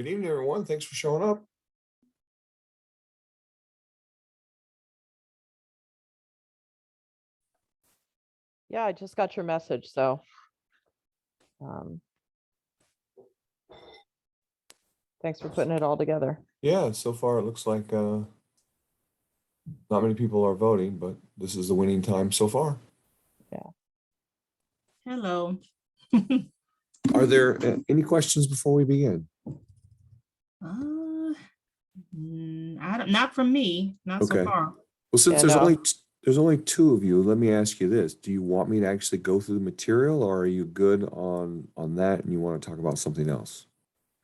Good evening, everyone. Thanks for showing up. Yeah, I just got your message, so thanks for putting it all together. Yeah, so far it looks like not many people are voting, but this is the winning time so far. Yeah. Hello. Are there any questions before we begin? Not from me, not so Okay. far. Well, since Yeah, there's only two of you, let me ask you this. Do you want me to actually go through the material, or are you good on that and you want to talk about something else?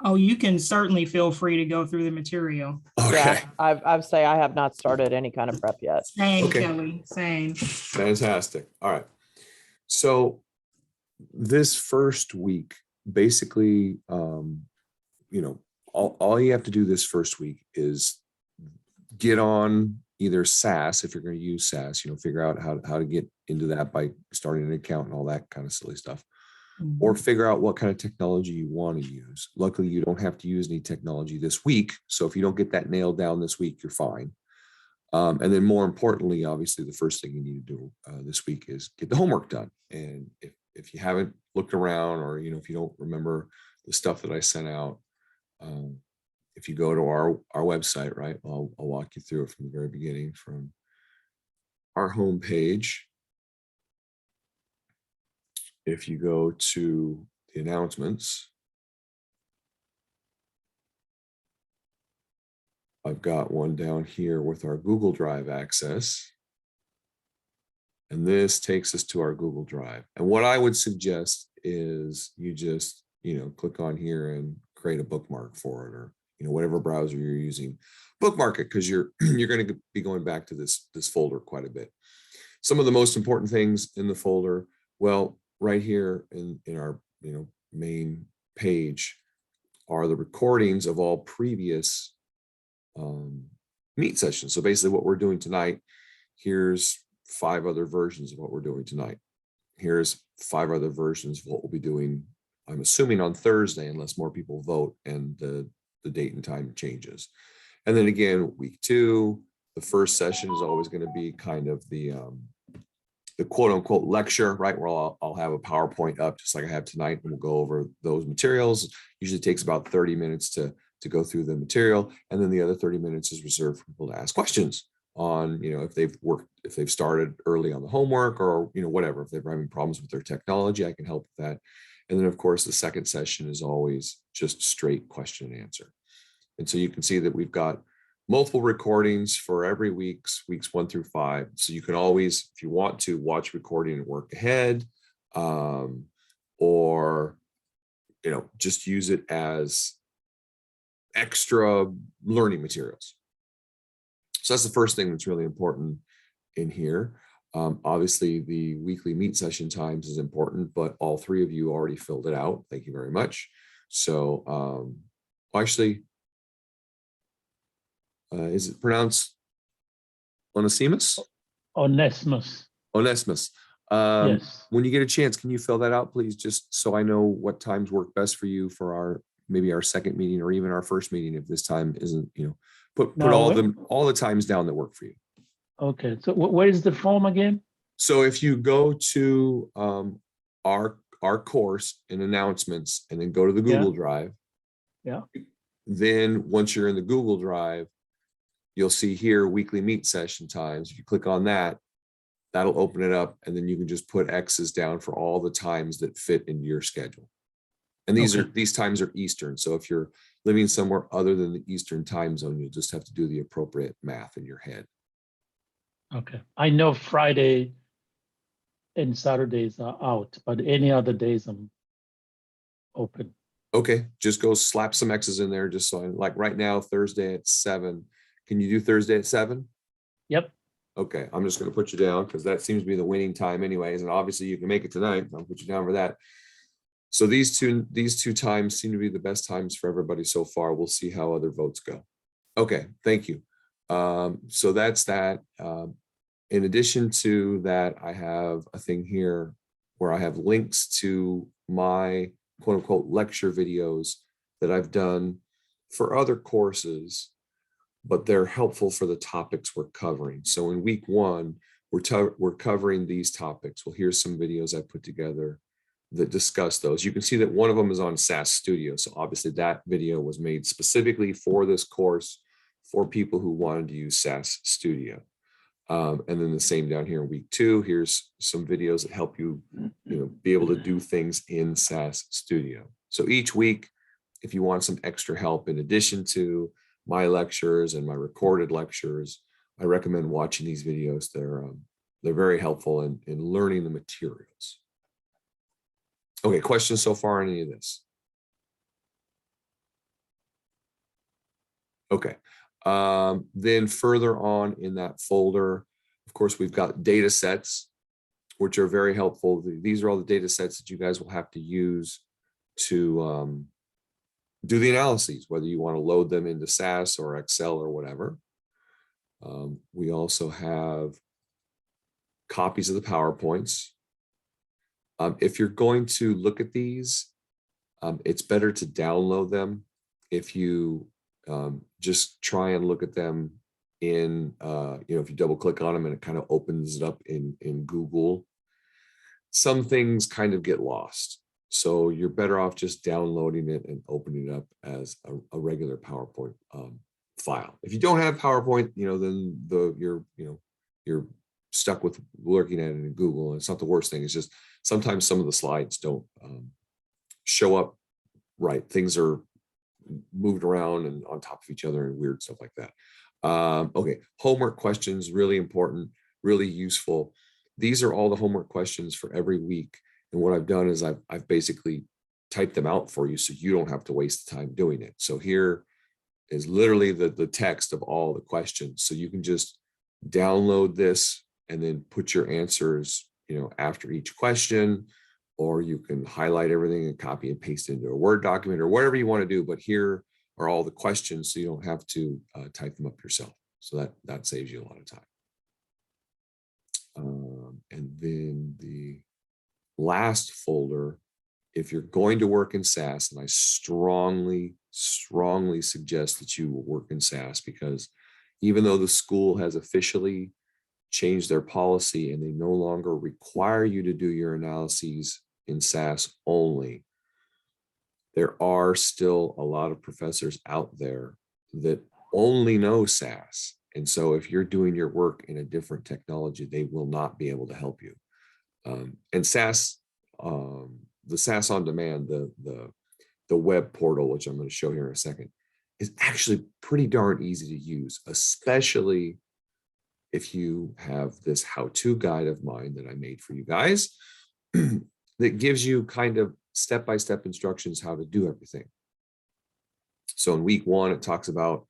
Oh, you can certainly feel free to go through the material. Okay. Yeah, I've say I have not started any kind of prep yet. Same, Okay. Kelly, same. Fantastic. All right. So this first week, basically, all you have to do this first week is get on either SAS, if you're going to use SAS, figure out how to get into that by starting an account and all that kind of silly stuff, or figure out what kind of technology you want to use. Luckily, you don't have to use any technology this week. So if you don't get that nailed down this week, you're fine. And then more importantly, obviously, the first thing you need to do this week is get the homework done. And if you haven't looked around, or, if you don't remember the stuff that I sent out, if you go to our website, right, I'll walk you through it from the very beginning, from our home page. If you go to the announcements, I've got one down here with our Google Drive access. And this takes us to our Google Drive. And what I would suggest is you just, click on here and create a bookmark for it, or, whatever browser you're using, bookmark it, because you're going to be going back to this folder quite a bit. Some of the most important things in the folder, well, right here in our, main page are the recordings of all previous meet sessions. So basically what we're doing tonight, here's 5 other versions of what we're doing tonight. Here's 5 other versions of what we'll be doing, I'm assuming on Thursday, unless more people vote and the date and time changes. And then again, week 2, the first session is always going to be kind of the quote unquote lecture, right? Where I'll have a PowerPoint up just like I have tonight, and we'll go over those materials. Usually takes about 30 minutes to go through the material. And then the other 30 minutes is reserved for people to ask questions on, if they've started early on the homework, or, whatever, if they're having problems with their technology, I can help with that. And then of course, the second session is always just straight question and answer. And so you can see that we've got multiple recordings for every weeks 1 through 5. So you can always, if you want to, watch recording and work ahead, or, just use it as extra learning materials. So that's the first thing that's really important in here. Obviously, the weekly meet session times is important, but all 3 of you already filled it out. Thank you very much. So actually, is it pronounced Onesimus? Onesimus. Onesimus. Yes. When you get a chance, can you fill that out, please? Just so I know what times work best for you for maybe our second meeting, or even our first meeting, if this time isn't, put all the times down that work for you. Okay. So where is the form again? So if you go to our course in announcements, and then go to the Google Drive. Yeah. Then once you're in the Google Drive, you'll see here weekly meet session times. If you click on that, that'll open it up, and then you can just put X's down for all the times that fit into your schedule. And these times are Eastern. So if you're living somewhere other than the Eastern time zone, you'll just have to do the appropriate math in your head. Okay. I know Friday and Saturdays are out, but any other days I'm open. Okay, just go slap some X's in there, just so like right now, Thursday at 7. Can you do Thursday at 7? Yep. Okay, I'm just going to put you down because that seems to be the winning time anyways. And obviously you can make it tonight. I'll put you down for that. So these two times seem to be the best times for everybody so far. We'll see how other votes go. Okay, thank you. So that's that. In addition to that, I have a thing here where I have links to my quote unquote lecture videos that I've done for other courses, but they're helpful for the topics we're covering. So in week 1, we're covering these topics. Well, here's some videos I put together that discuss those. You can see that one of them is on SAS Studio. So obviously that video was made specifically for this course for people who wanted to use SAS Studio. And then the same down here in week 2, here's some videos that help you, be able to do things in SAS Studio. So each week, if you want some extra help in addition to my lectures and my recorded lectures, I recommend watching these videos. They're very helpful in learning the materials. Okay, questions so far on any of this? Okay, then further on in that folder, of course, we've got data sets, which are very helpful. These are all the data sets that you guys will have to use to do the analyses, whether you want to load them into SAS or Excel or whatever. We also have copies of the PowerPoints. If you're going to look at these, it's better to download them. If you just try and look at them in, if you double click on them and it kind of opens it up in Google, some things kind of get lost. So you're better off just downloading it and opening it up as a regular PowerPoint file. If you don't have PowerPoint, then you're stuck with looking at it in Google. And it's not the worst thing. It's just sometimes some of the slides don't show up right. Things are moved around and on top of each other and weird stuff like that. Okay, homework questions, really important, really useful. These are all the homework questions for every week. And what I've done is I've basically typed them out for you so you don't have to waste the time doing it. So here is literally the text of all the questions. So you can just download this and then put your answers, after each question, or you can highlight everything and copy and paste it into a Word document or whatever you want to do. But here are all the questions, so you don't have to type them up yourself. So that saves you a lot of time. And then the last folder, if you're going to work in SAS, and I strongly suggest that you work in SAS, because even though the school has officially changed their policy and they no longer require you to do your analyses in SAS only, there are still a lot of professors out there that only know SAS. And so if you're doing your work in a different technology, they will not be able to help you. And SAS, the SAS On Demand, the web portal, which I'm going to show here in a second, is actually pretty darn easy to use, especially if you have this how-to guide of mine that I made for you guys that gives you kind of step-by-step instructions how to do everything. So in week 1, it talks about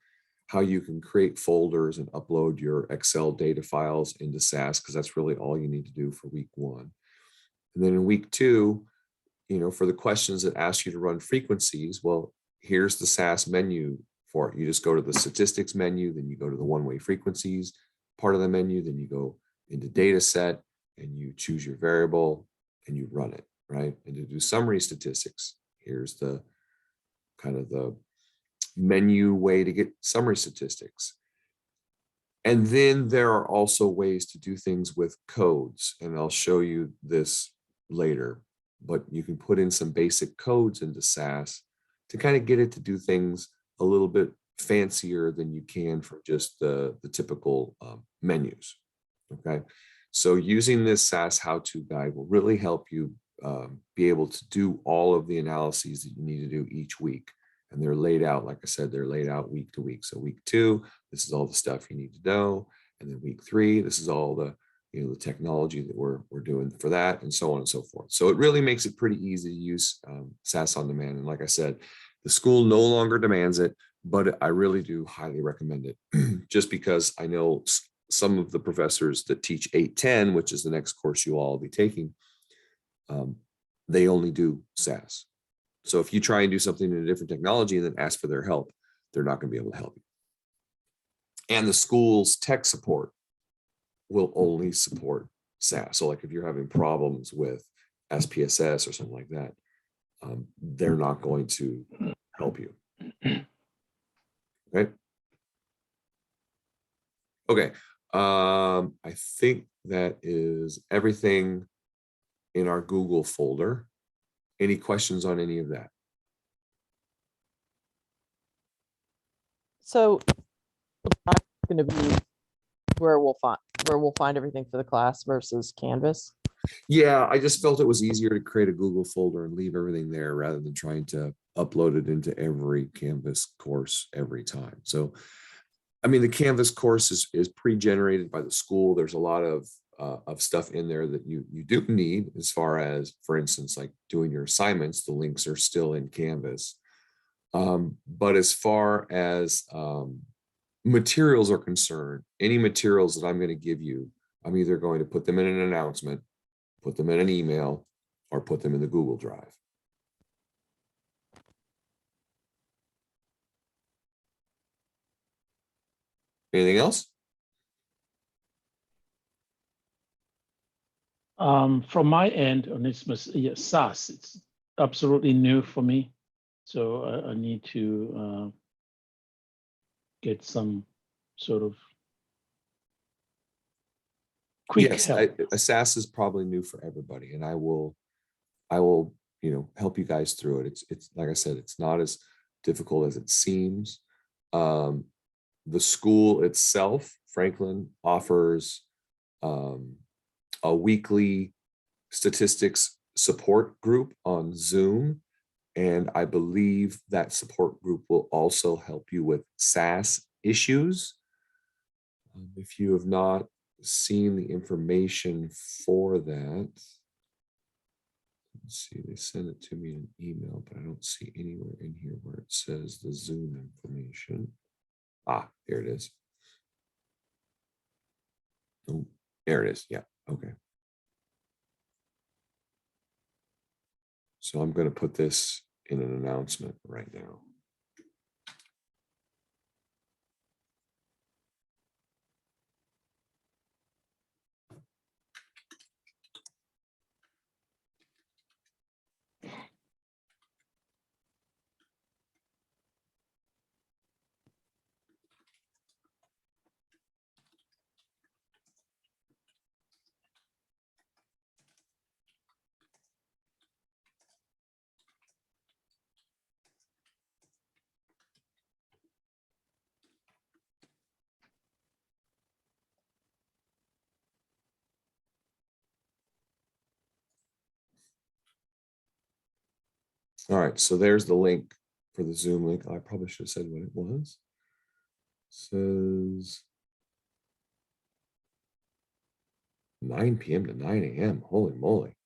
how you can create folders and upload your Excel data files into SAS, because that's really all you need to do for week 1. And then in week 2, for the questions that ask you to run frequencies, well, here's the SAS menu for it. You just go to the statistics menu, then you go to the one-way frequencies part of the menu, then you go into data set and you choose your variable and you run it, right? And to do summary statistics, here's the kind of the menu way to get summary statistics. And then there are also ways to do things with codes, and I'll show you this later, but you can put in some basic codes into SAS to kind of get it to do things a little bit fancier than you can for just the typical menus. Okay, so using this SAS how-to guide will really help you be able to do all of the analyses that you need to do each week. And they're laid out, like I said, they're laid out week to week. So week 2, this is all the stuff you need to know. And then week 3, this is all the the technology that we're doing for that, and so on and so forth. So it really makes it pretty easy to use SAS On Demand. And like I said, the school no longer demands it, but I really do highly recommend it just because I know some of the professors that teach 810, which is the next course you all will be taking, they only do SAS. So if you try and do something in a different technology and then ask for their help, they're not going to be able to help you. And the school's tech support will only support SAS. So like if you're having problems with SPSS or something like that, they're not going to help you. Okay, I think that is everything in our Google folder. Any questions on any of that? So it's going to be where we'll find everything for the class versus Canvas. Yeah, I just felt it was easier to create a Google folder and leave everything there rather than trying to upload it into every Canvas course every time. So, I mean, the Canvas course is pre-generated by the school. There's a lot of stuff in there that you do need, as far as, for instance, like doing your assignments. The links are still in Canvas. But as far as materials are concerned, any materials that I'm going to give you, I'm either going to put them in an announcement, put them in an email, or put them in the Google Drive. Anything else? From my end, on this, SAS, it's absolutely new for me. So I need to get some sort of quick Yes, help. SAS is probably new for everybody, and I will, help you guys through it. It's like I said, it's not as difficult as it seems. The school itself, Franklin, offers a weekly statistics support group on Zoom. And I believe that support group will also help you with SAS issues. If you have not seen the information for that, let's see, they sent it to me in an email, but I don't see anywhere in here where it says the Zoom information. Ah, here it is. Oh, there it is. Yeah, okay. So I'm going to put this in an announcement right now. All right, so there's the link for the Zoom link. I probably should have said what it was. It says 9 p.m. to 9 a.m. Holy moly.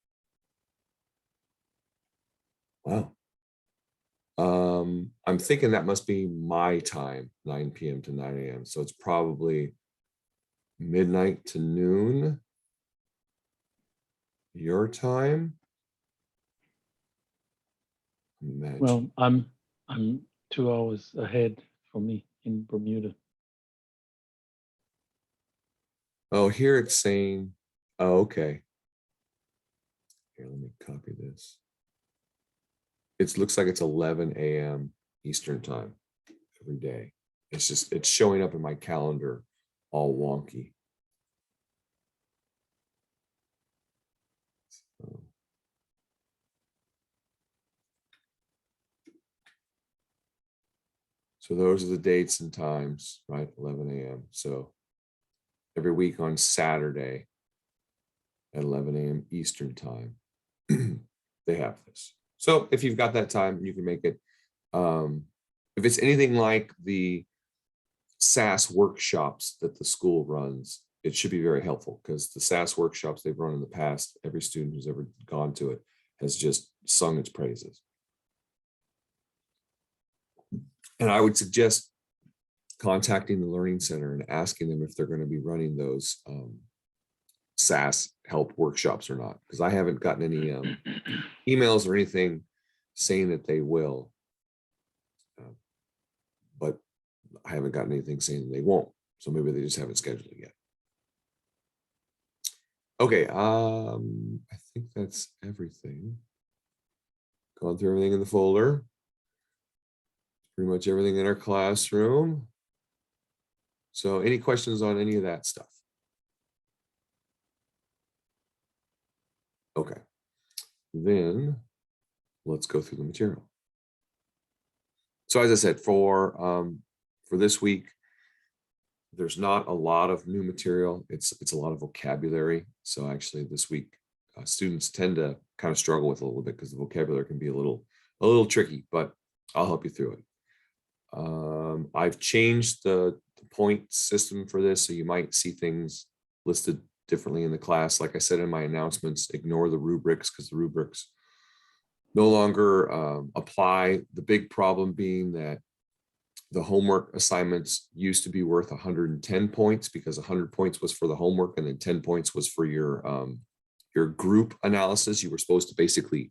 Wow. I'm thinking that must be my time, 9 p.m. to 9 a.m. So it's probably midnight to noon your time. Imagine. Well, I'm 2 hours ahead for me in Bermuda. Oh, here it's saying, oh, okay. Here, let me copy this. It looks like it's 11 a.m. Eastern time every day. It's showing up in my calendar all wonky. So those are the dates and times, right? 11 a.m. So every week on Saturday at 11 a.m. Eastern time, they have this. So if you've got that time, you can make it. If it's anything like the SAS workshops that the school runs, it should be very helpful, because the SAS workshops they've run in the past, every student who's ever gone to it has just sung its praises. And I would suggest contacting the Learning Center and asking them if they're going to be running those SAS help workshops or not, because I haven't gotten any emails or anything saying that they will, but I haven't gotten anything saying that they won't. So maybe they just haven't scheduled it yet. Okay, I think that's everything. Gone through everything in the folder. Pretty much everything in our classroom. So any questions on any of that stuff? Okay, then let's go through the material. So as I said, for this week, there's not a lot of new material. It's a lot of vocabulary. So actually this week, students tend to kind of struggle with a little bit because the vocabulary can be a little tricky, but I'll help you through it. I've changed the point system for this, so you might see things listed differently in the class. Like I said in my announcements, ignore the rubrics because the rubrics no longer apply. The big problem being that the homework assignments used to be worth 110 points because 100 points was for the homework and then 10 points was for your group analysis. You were supposed to basically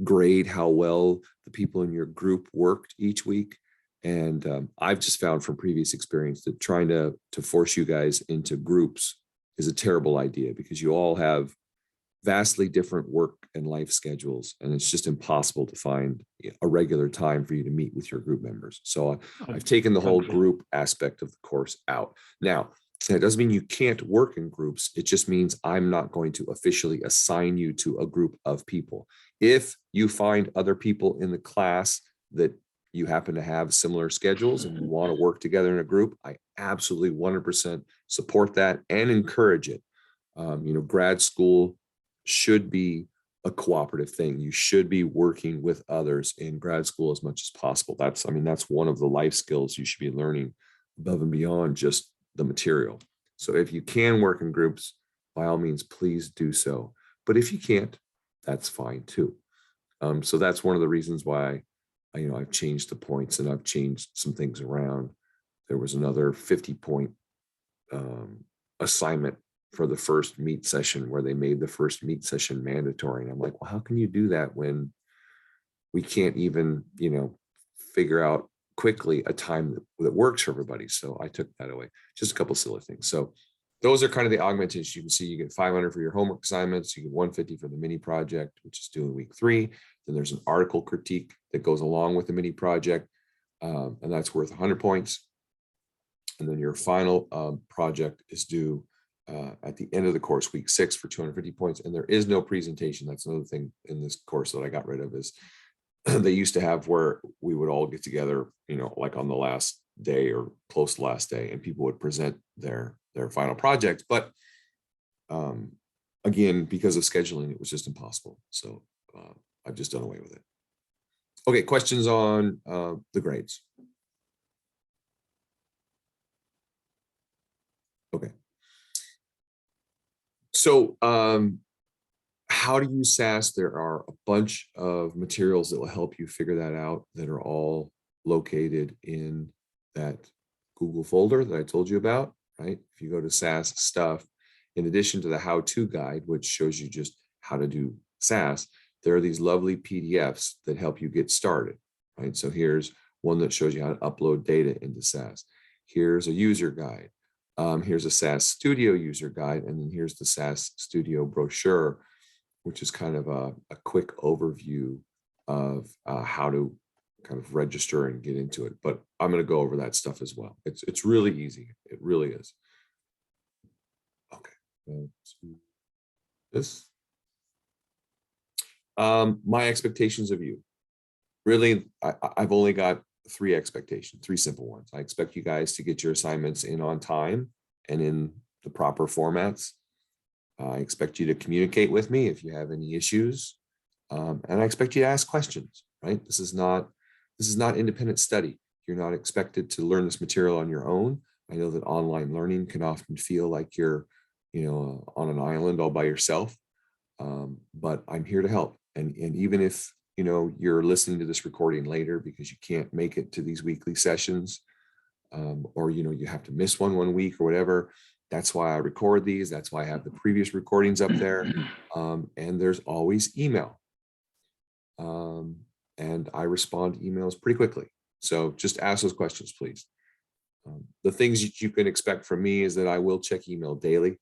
grade how well the people in your group worked each week. And I've just found from previous experience that trying to force you guys into groups is a terrible idea because you all have vastly different work and life schedules, and it's just impossible to find a regular time for you to meet with your group members. So I've taken the whole group aspect of the course out. Now, that doesn't mean you can't work in groups. It just means I'm not going to officially assign you to a group of people. If you find other people in the class that you happen to have similar schedules and you want to work together in a group, I absolutely 100% support that and encourage it. Grad school should be a cooperative thing. You should be working with others in grad school as much as possible. That's one of the life skills you should be learning above and beyond just the material. So if you can work in groups, by all means, please do so. But if you can't, that's fine too. So that's one of the reasons why I've changed the points and I've changed some things around. There was another 50-point assignment for the first meet session where they made the first meet session mandatory. And I'm like, well, how can you do that when we can't even, figure out quickly a time that works for everybody? So I took that away. Just a couple silly things. So those are kind of the augmentations. You can see you get 500 for your homework assignments. You get 150 for the mini project, which is due in week 3. Then there's an article critique that goes along with the mini project. And that's worth 100 points. And then your final project is due at the end of the course, week 6, for 250 points. And there is no presentation. That's another thing in this course that I got rid of, is they used to have where we would all get together, like on the last day or close to last day, and people would present their final project. But again, because of scheduling, it was just impossible. So I've just done away with it. Okay, questions on the grades? Okay. So how to use SAS, there are a bunch of materials that will help you figure that out that are all located in that Google folder that I told you about, right? If you go to SAS stuff, in addition to the how-to guide, which shows you just how to do SAS, there are these lovely PDFs that help you get started, right? So here's one that shows you how to upload data into SAS. Here's a user guide. Here's a SAS Studio user guide, and then here's the SAS Studio brochure, which is kind of a quick overview of how to kind of register and get into it. But I'm going to go over that stuff as well. It's really easy. It really is. Okay. This. My expectations of you. Really, I've only got 3 expectations, 3 simple ones. I expect you guys to get your assignments in on time and in the proper formats. I expect you to communicate with me if you have any issues. And I expect you to ask questions, right? This is not independent study. You're not expected to learn this material on your own. I know that online learning can often feel like you're, on an island all by yourself. But I'm here to help. And even if, you're listening to this recording later because you can't make it to these weekly sessions, or, you have to miss one week or whatever, that's why I record these. That's why I have the previous recordings up there. And there's always email. And I respond to emails pretty quickly. So just ask those questions, please. The things you can expect from me is that I will check email daily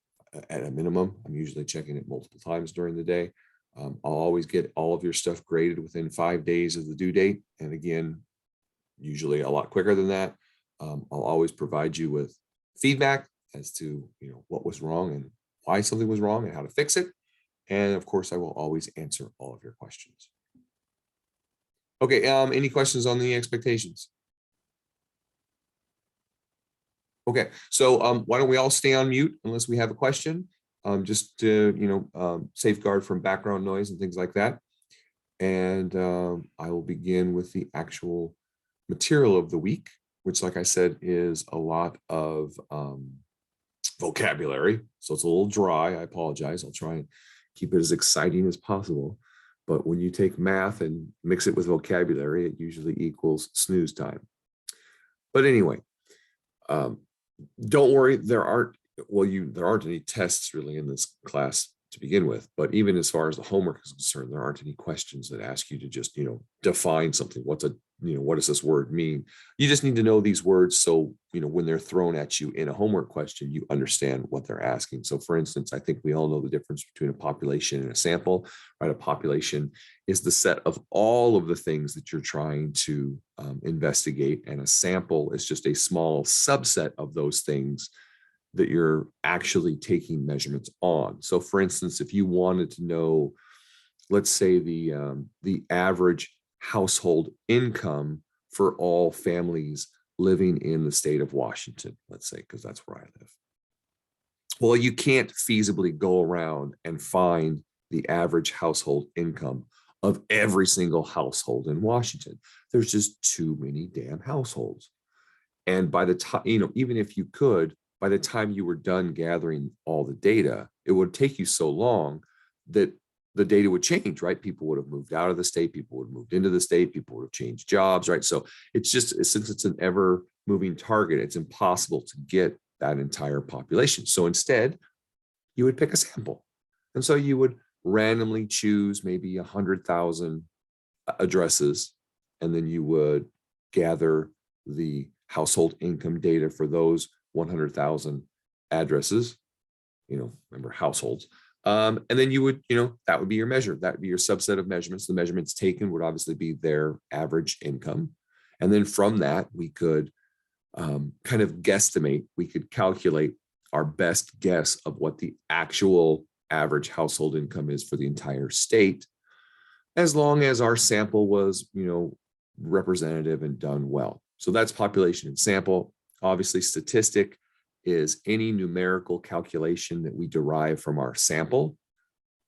at a minimum. I'm usually checking it multiple times during the day. I'll always get all of your stuff graded within 5 days of the due date. And again, usually a lot quicker than that. I'll always provide you with feedback as to, what was wrong and why something was wrong and how to fix it. And of course, I will always answer all of your questions. Okay, any questions on the expectations? Okay, so why don't we all stay on mute unless we have a question, just to, safeguard from background noise and things like that. And I will begin with the actual material of the week, which, like I said, is a lot of vocabulary. So it's a little dry. I apologize. I'll try and keep it as exciting as possible. But when you take math and mix it with vocabulary, it usually equals snooze time. But anyway, don't worry, there aren't any tests really in this class to begin with, but even as far as the homework is concerned, there aren't any questions that ask you to just, define something. What does this word mean? You just need to know these words. So, when they're thrown at you in a homework question, you understand what they're asking. So for instance, I think we all know the difference between a population and a sample, right? A population is the set of all of the things that you're trying to investigate. And a sample is just a small subset of those things that you're actually taking measurements on. So for instance, if you wanted to know, let's say the average household income for all families living in the state of Washington, let's say, because that's where I live. Well, you can't feasibly go around and find the average household income of every single household in Washington. There's just too many damn households. And by the time, even if you could, by the time you were done gathering all the data, it would take you so long that the data would change, right? People would have moved out of the state, people would have moved into the state, people would have changed jobs, right? So it's just, since it's an ever moving target, it's impossible to get that entire population. So instead, you would pick a sample. And so you would randomly choose maybe 100,000 addresses, and then you would gather the household income data for those 100,000 addresses, remember households. And then you would, that would be your measure. That would be your subset of measurements. The measurements taken would obviously be their average income. And then from that, we could kind of guesstimate, we could calculate our best guess of what the actual average household income is for the entire state, as long as our sample was, representative and done well. So that's population and sample. Obviously, statistic is any numerical calculation that we derive from our sample.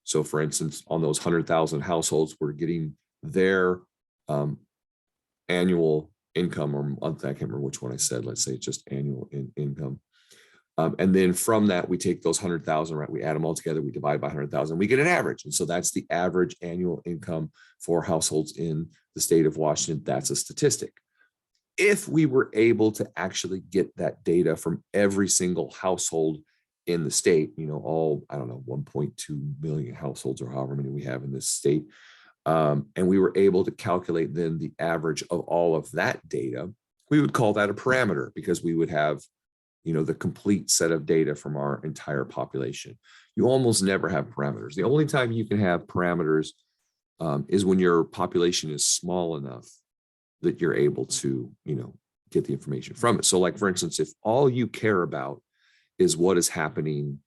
So for instance, on those 100,000 households, we're getting their annual income or month, I can't remember which one I said, let's say just annual income. And then from that, we take those 100,000, right? We add them all together, we divide by 100,000, we get an average. And so that's the average annual income for households in the state of Washington. That's a statistic. If we were able to actually get that data from every single household in the state, all, I don't know, 1.2 million households or however many we have in this state, and we were able to calculate then the average of all of that data, we would call that a parameter, because we would have, the complete set of data from our entire population. You almost never have parameters. The only time you can have parameters is when your population is small enough that you're able to, get the information from it. So like, for instance, if all you care about is what is happening,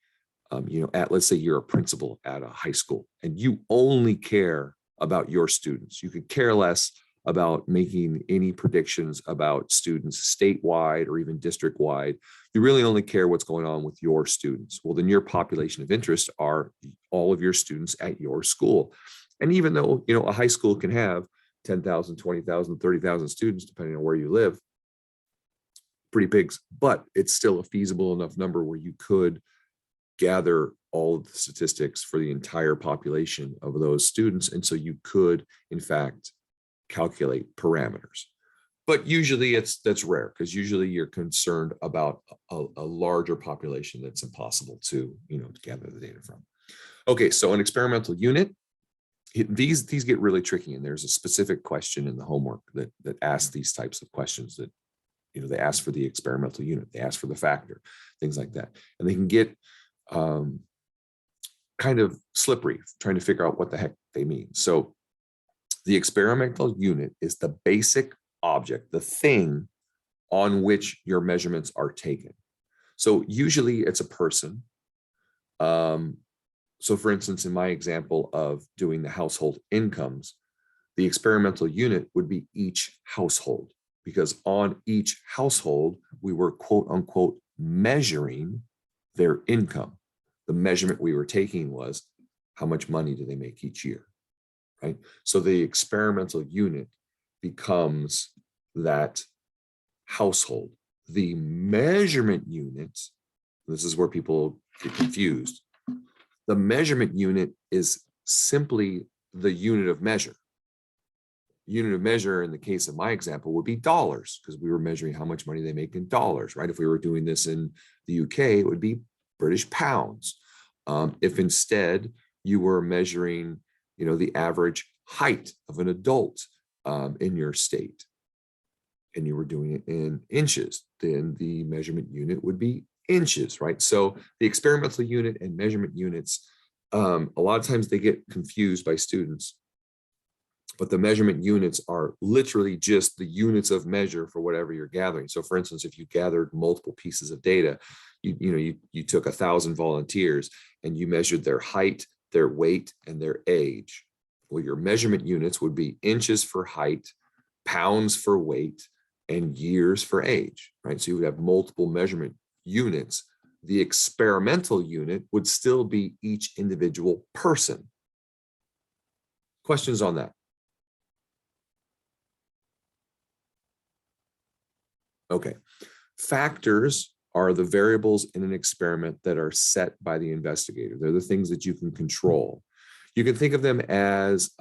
let's say you're a principal at a high school and you only care about your students, you could care less about making any predictions about students statewide or even district wide. You really only care what's going on with your students. Well, then your population of interest are all of your students at your school. And even though, a high school can have 10,000, 20,000, 30,000 students, depending on where you live, pretty big, but it's still a feasible enough number where you could gather all of the statistics for the entire population of those students. And so you could, in fact, calculate parameters. But usually that's rare, because usually you're concerned about a larger population that's impossible to, gather the data from. Okay, so an experimental unit, these get really tricky, and there's a specific question in the homework that asks these types of questions that, they ask for the experimental unit, they ask for the factor, things like that. And they can get kind of slippery trying to figure out what the heck they mean. So the experimental unit is the basic object, the thing on which your measurements are taken. So usually it's a person. So for instance, in my example of doing the household incomes, the experimental unit would be each household, because on each household, we were quote unquote measuring their income. The measurement we were taking was how much money do they make each year, right? So the experimental unit becomes that household. The measurement unit, this is where people get confused. The measurement unit is simply the unit of measure. Unit of measure in the case of my example would be dollars, because we were measuring how much money they make in dollars, right? If we were doing this in the UK, it would be British pounds. If instead you were measuring, the average height of an adult in your state, and you were doing it in inches, then the measurement unit would be inches, right? So the experimental unit and measurement units, a lot of times they get confused by students, but the measurement units are literally just the units of measure for whatever you're gathering. So for instance, if you gathered multiple pieces of data, you took 1,000 volunteers and you measured their height, their weight, and their age. Well, your measurement units would be inches for height, pounds for weight, and years for age, right? So you would have multiple measurement units. The experimental unit would still be each individual person. Questions on that? Okay. Factors are the variables in an experiment that are set by the investigator. They're the things that you can control. You can think of them as,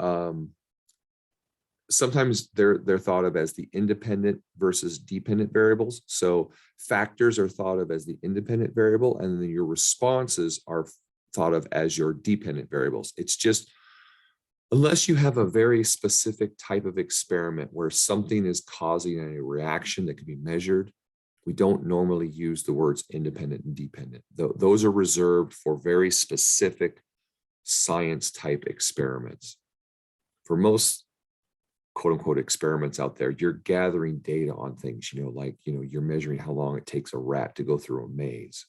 sometimes they're thought of as the independent versus dependent variables. So factors are thought of as the independent variable, and then your responses are thought of as your dependent variables. It's just, unless you have a very specific type of experiment where something is causing a reaction that can be measured, we don't normally use the words independent and dependent. Those are reserved for very specific science type experiments. For most quote unquote experiments out there, you're gathering data on things, you're measuring how long it takes a rat to go through a maze.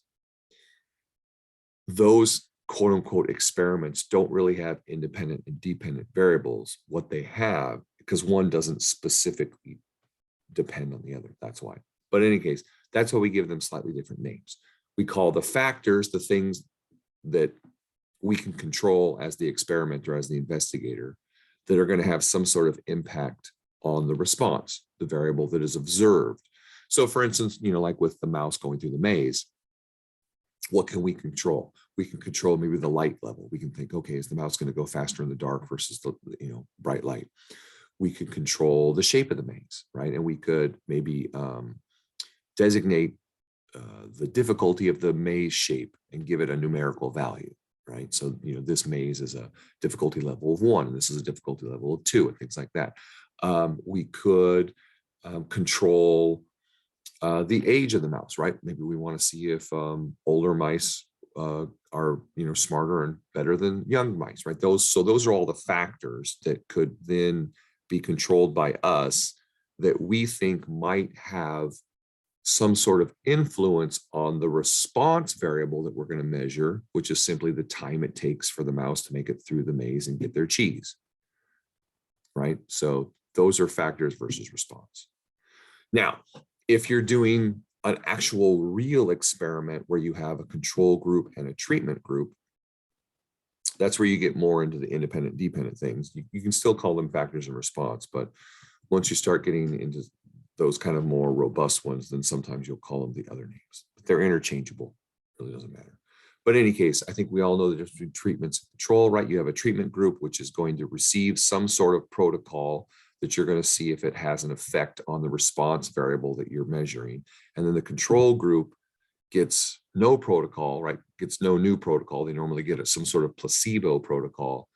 Those quote unquote experiments don't really have independent and dependent variables. What they have, because one doesn't specifically depend on the other, that's why. But in any case, that's why we give them slightly different names. We call the factors the things that we can control as the experimenter, as the investigator, that are going to have some sort of impact on the response, the variable that is observed. So for instance, like with the mouse going through the maze, what can we control? We can control maybe the light level. We can think, okay, is the mouse going to go faster in the dark versus the bright light? We could control the shape of the maze, right? And we could maybe designate the difficulty of the maze shape and give it a numerical value, right? So, this maze is a difficulty level of 1, and this is a difficulty level of 2, and things like that. We could control the age of the mouse, right? Maybe we want to see if older mice are, smarter and better than young mice, right? Those are all the factors that could then be controlled by us that we think might have some sort of influence on the response variable that we're going to measure, which is simply the time it takes for the mouse to make it through the maze and get their cheese, right? So those are factors versus response. Now, if you're doing an actual real experiment where you have a control group and a treatment group, that's where you get more into the independent, dependent things. You can still call them factors and response, but once you start getting into those kind of more robust ones, then sometimes you'll call them the other names. But they're interchangeable, really doesn't matter. But in any case, I think we all know the difference between treatments and control, right? You have a treatment group, which is going to receive some sort of protocol that you're going to see if it has an effect on the response variable that you're measuring. And then the control group gets no protocol, right? Gets no new protocol. They normally get some sort of placebo protocol,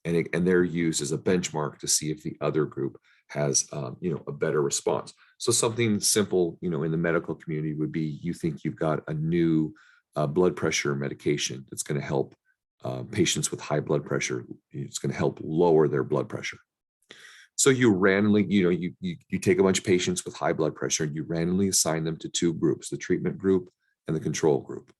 and they're used as a benchmark to see if the other group has, a better response. So something simple, in the medical community would be, you think you've got a new blood pressure medication that's going to help patients with high blood pressure. It's going to help lower their blood pressure. So you randomly, you take a bunch of patients with high blood pressure and you randomly assign them to 2 groups, the treatment group and the control group.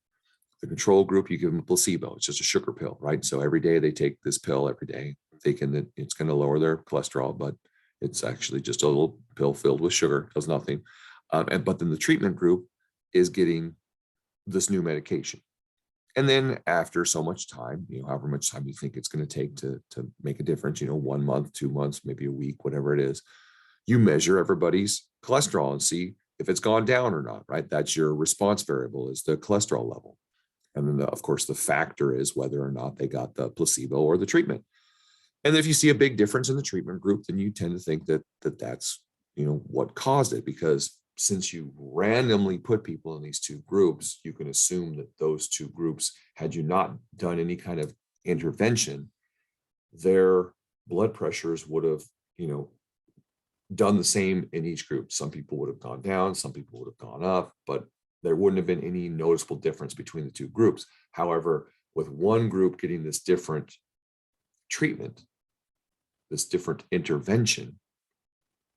The control group, you give them a placebo. It's just a sugar pill, right? So every day they take this pill every day, thinking that it's going to lower their cholesterol, but it's actually just a little pill filled with sugar, does nothing. But then the treatment group is getting this new medication. And then after so much time, however much time you think it's going to take to make a difference, 1 month, 2 months, maybe a week, whatever it is, you measure everybody's cholesterol and see if it's gone down or not, right? That's your response variable, is the cholesterol level. And then, of course, the factor is whether or not they got the placebo or the treatment. And if you see a big difference in the treatment group, then you tend to think that's what caused it, because since you randomly put people in these two groups, you can assume that those two groups, had you not done any kind of intervention, their blood pressures would have, done the same in each group. Some people would have gone down, some people would have gone up, but there wouldn't have been any noticeable difference between the two groups. However, with one group getting this different treatment, this different intervention,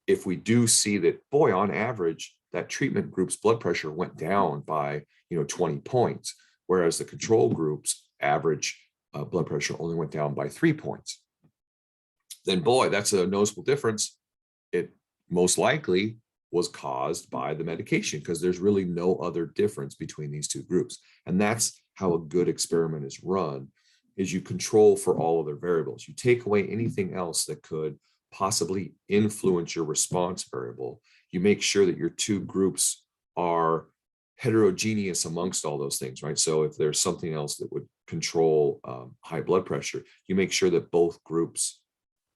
if we do see that, boy, on average, that treatment group's blood pressure went down by 20 points, whereas the control group's average blood pressure only went down by 3 points, then boy, that's a noticeable difference. It most likely was caused by the medication, because there's really no other difference between these two groups. And that's how a good experiment is run, is you control for all other variables. You take away anything else that could possibly influence your response variable. You make sure that your two groups are heterogeneous amongst all those things, right? So if there's something else that would control high blood pressure, you make sure that both groups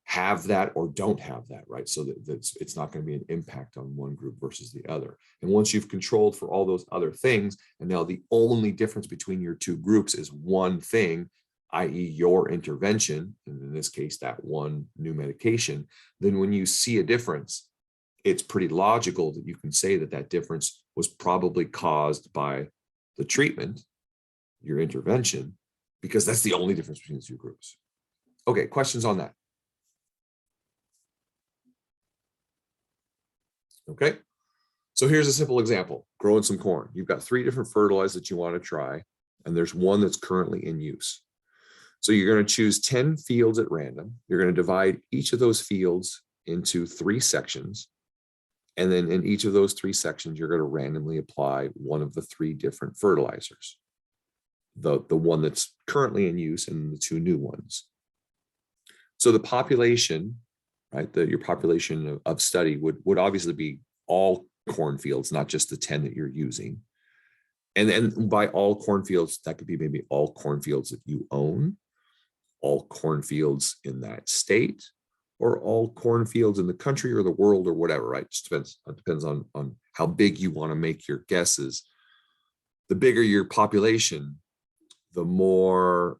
have that or don't have that, right? So that it's not going to be an impact on one group versus the other. And once you've controlled for all those other things, and now the only difference between your two groups is one thing, i.e. your intervention, and in this case, that one new medication, then when you see a difference, it's pretty logical that you can say that that difference was probably caused by the treatment, your intervention, because that's the only difference between the two groups. Okay, questions on that? Okay, so here's a simple example, growing some corn. You've got 3 different fertilizers that you want to try, and there's one that's currently in use. So you're going to choose 10 fields at random. You're going to divide each of those fields into 3 sections. And then in each of those 3 sections, you're going to randomly apply one of the 3 different fertilizers. The one that's currently in use and the 2 new ones. So the population, right, your population of study would obviously be all cornfields, not just the 10 that you're using. And then by all cornfields, that could be maybe all cornfields that you own, all cornfields in that state, or all cornfields in the country or the world or whatever, right? It depends on how big you want to make your guesses. The bigger your population, the more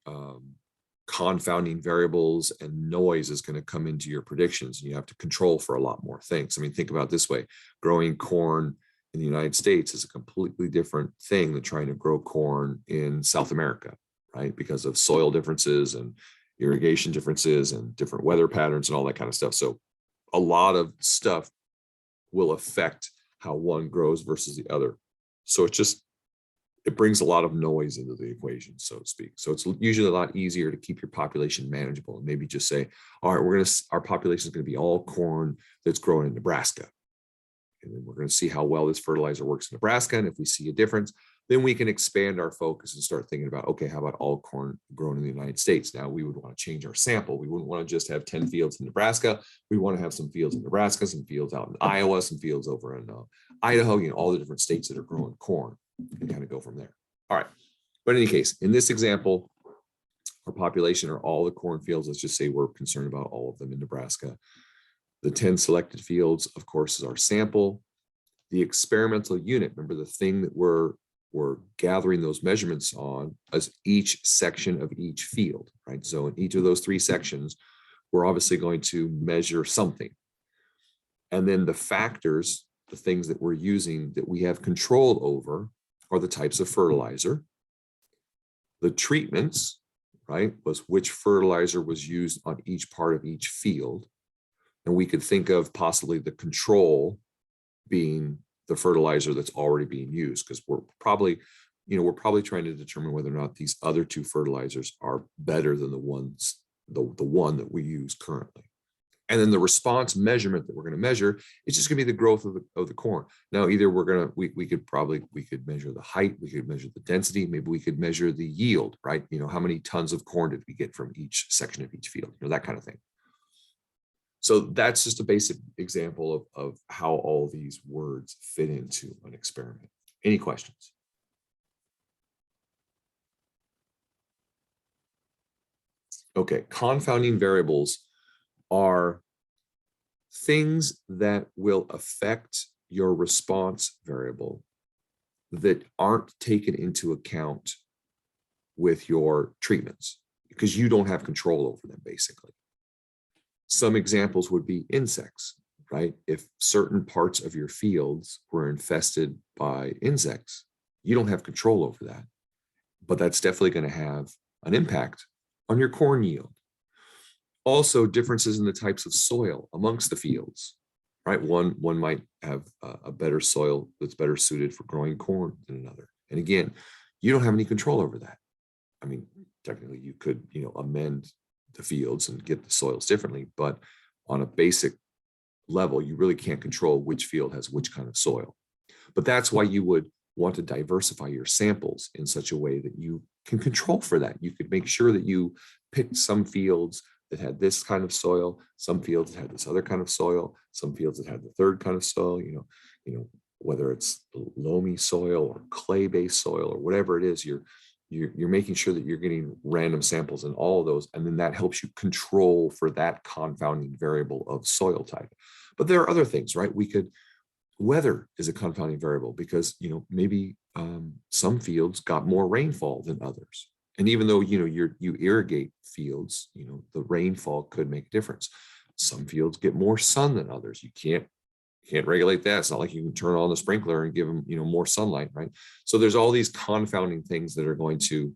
confounding variables and noise is going to come into your predictions. And you have to control for a lot more things. I mean, think about it this way. Growing corn in the United States is a completely different thing than trying to grow corn in South America, right? Because of soil differences and irrigation differences and different weather patterns and all that kind of stuff. So a lot of stuff will affect how one grows versus the other. So it brings a lot of noise into the equation, so to speak. So it's usually a lot easier to keep your population manageable and maybe just say, all right, our population is going to be all corn that's grown in Nebraska. And then we're going to see how well this fertilizer works in Nebraska. And if we see a difference, then we can expand our focus and start thinking about, okay, how about all corn grown in the United States? Now we would want to change our sample. We wouldn't want to just have 10 fields in Nebraska. We want to have some fields in Nebraska, some fields out in Iowa, some fields over in Idaho, all the different states that are growing corn, and kind of go from there. All right. But in any case, in this example, our population are all the cornfields. Let's just say we're concerned about all of them in Nebraska. The 10 selected fields, of course, is our sample. The experimental unit, remember the thing that we're gathering those measurements on, is each section of each field, right? So in each of those 3 sections, we're obviously going to measure something. And then the factors, the things that we're using that we have control over, are the types of fertilizer. The treatments, right, was which fertilizer was used on each part of each field. And we could think of possibly the control being the fertilizer that's already being used, because we're probably trying to determine whether or not these other two fertilizers are better than the one that we use currently. And then the response measurement that we're going to measure is just going to be the growth of the corn. Now, either we could measure the height, we could measure the density, maybe we could measure the yield, right? How many tons of corn did we get from each section of each field, that kind of thing. So that's just a basic example of how all these words fit into an experiment. Any questions? Okay, confounding variables are things that will affect your response variable that aren't taken into account with your treatments, because you don't have control over them, basically. Some examples would be insects, right? If certain parts of your fields were infested by insects, you don't have control over that, but that's definitely going to have an impact on your corn yield. Also, differences in the types of soil amongst the fields, right? One might have a better soil that's better suited for growing corn than another. And again, you don't have any control over that. I mean, technically you could, amend the fields and get the soils differently, but on a basic level, you really can't control which field has which kind of soil. But that's why you would want to diversify your samples in such a way that you can control for that. You could make sure that you picked some fields that had this kind of soil, some fields that had this other kind of soil, some fields that had the third kind of soil, whether it's loamy soil or clay-based soil or whatever it is, you're making sure that you're getting random samples in all of those, and then that helps you control for that confounding variable of soil type. But there are other things, right? Weather is a confounding variable because, maybe some fields got more rainfall than others. And even though, you irrigate fields, the rainfall could make a difference. Some fields get more sun than others. You can't regulate that. It's not like you can turn on the sprinkler and give them, more sunlight, right? So there's all these confounding things that are going to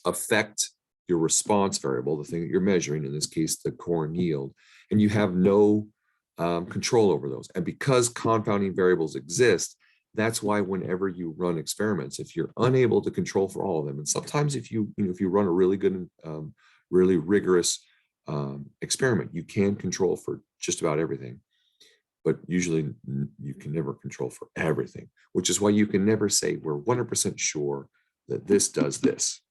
affect your response variable, the thing that you're measuring, in this case, the corn yield, and you have no control over those. And because confounding variables exist, that's why whenever you run experiments, if you're unable to control for all of them, and sometimes if you run a really good, really rigorous experiment, you can control for just about everything, but usually you can never control for everything, which is why you can never say we're 100% sure that this does this.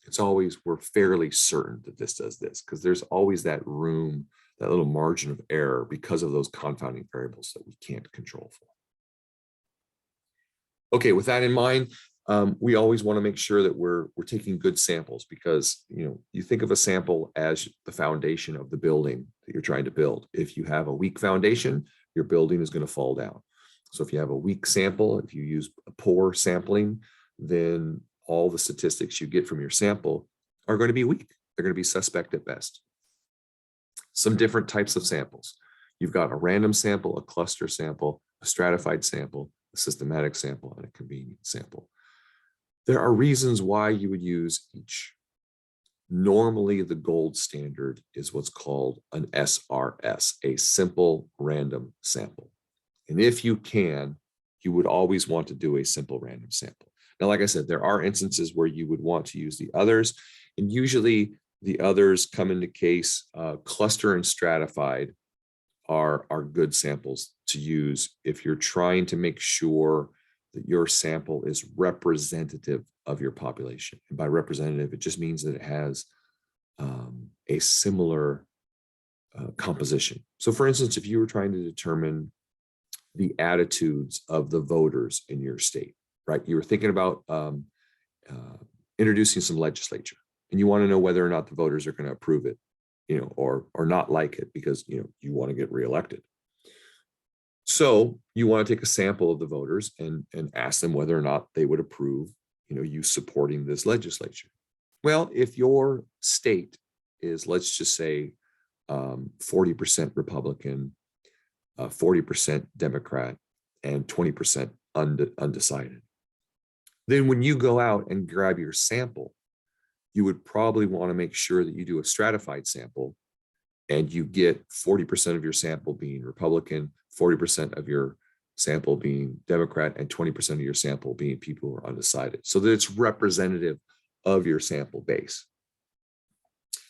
It's always we're fairly certain that this does this, because there's always that room, that little margin of error because of those confounding variables that we can't control for. Okay, with that in mind, we always want to make sure that we're taking good samples, because you think of a sample as the foundation of the building that you're trying to build. If you have a weak foundation, your building is going to fall down. So if you have a weak sample, if you use a poor sampling, then all the statistics you get from your sample are going to be weak. They're going to be suspect at best. Some different types of samples. You've got a random sample, a cluster sample, a stratified sample, a systematic sample, and a convenient sample. There are reasons why you would use each. Normally, the gold standard is what's called an SRS, a simple random sample. And if you can, you would always want to do a simple random sample. Now, like I said, there are instances where you would want to use the others, and usually the others come into case. Cluster and stratified are good samples to use if you're trying to make sure that your sample is representative of your population. And by representative, it just means that it has a similar composition. So for instance, if you were trying to determine the attitudes of the voters in your state, right? You were thinking about introducing some legislature, and you want to know whether or not the voters are going to approve it, or not like it because, you want to get reelected. So you want to take a sample of the voters and ask them whether or not they would approve, you supporting this legislature. Well, if your state is, let's just say, 40% Republican, 40% Democrat, and 20% undecided, then when you go out and grab your sample, you would probably want to make sure that you do a stratified sample and you get 40% of your sample being Republican, 40% of your sample being Democrat and 20% of your sample being people who are undecided, so that it's representative of your sample base.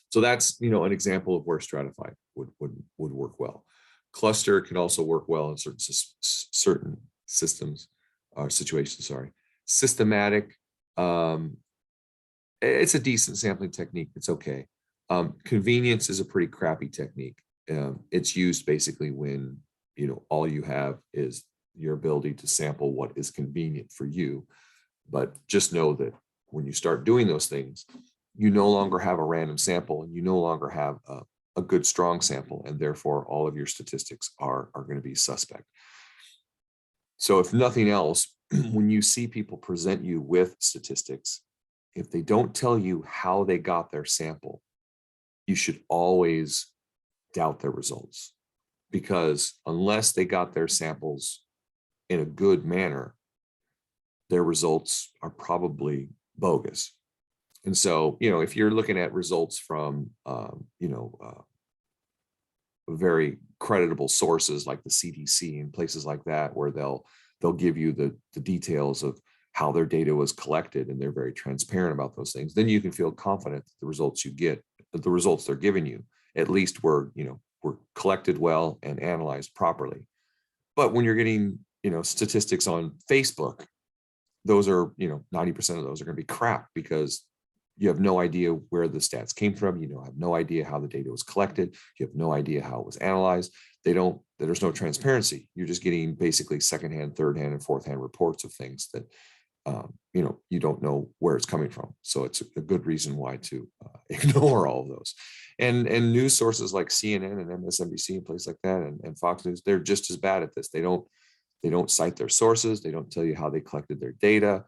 So that's, you know, an example of where stratified would work well. Cluster can also work well in certain systems or situations. Sorry, systematic. It's a decent sampling technique. It's okay. Convenience is a pretty crappy technique. It's used basically when, you know, all you have is your ability to sample what is convenient for you. But just know that when you start doing those things, you no longer have a random sample, and you no longer have a good strong sample, and therefore all of your statistics are going to be suspect. So if nothing else, when you see people present you with statistics, if they don't tell you how they got their sample, you should always doubt their results, because unless they got their samples in a good manner, their results are probably bogus. And so, you know, if you're looking at results from, very creditable sources like the CDC and places like that, where they'll give you the details of how their data was collected, and they're very transparent about those things, then you can feel confident that the results you get, that the results they're giving you, at least were collected well and analyzed properly. But when you're getting, you know, statistics on Facebook, those are, 90% of those are going to be crap, because you have no idea where the stats came from. You have no idea how the data was collected. You have no idea how it was analyzed. There's no transparency. You're just getting basically secondhand, third-hand, and fourth-hand reports of things that, you don't know where it's coming from. So it's a good reason why to ignore all of those. And news sources like CNN and MSNBC and places like that, and Fox News, they're just as bad at this. They don't cite their sources. They don't tell you how they collected their data.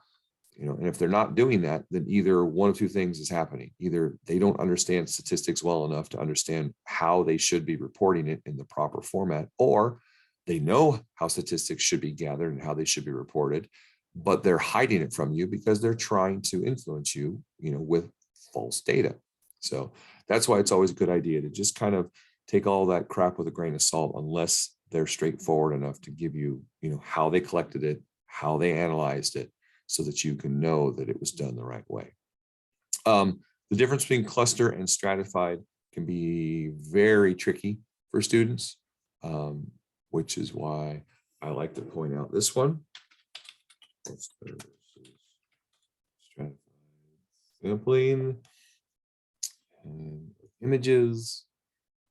And if they're not doing that, then either one of two things is happening. Either they don't understand statistics well enough to understand how they should be reporting it in the proper format, or they know how statistics should be gathered and how they should be reported, but they're hiding it from you because they're trying to influence you, with false data. So that's why it's always a good idea to just kind of take all that crap with a grain of salt, unless they're straightforward enough to give you, how they collected it, how they analyzed it, so that you can know that it was done the right way. The difference between cluster and stratified can be very tricky for students, which is why I like to point out this one. Stratified sampling and images.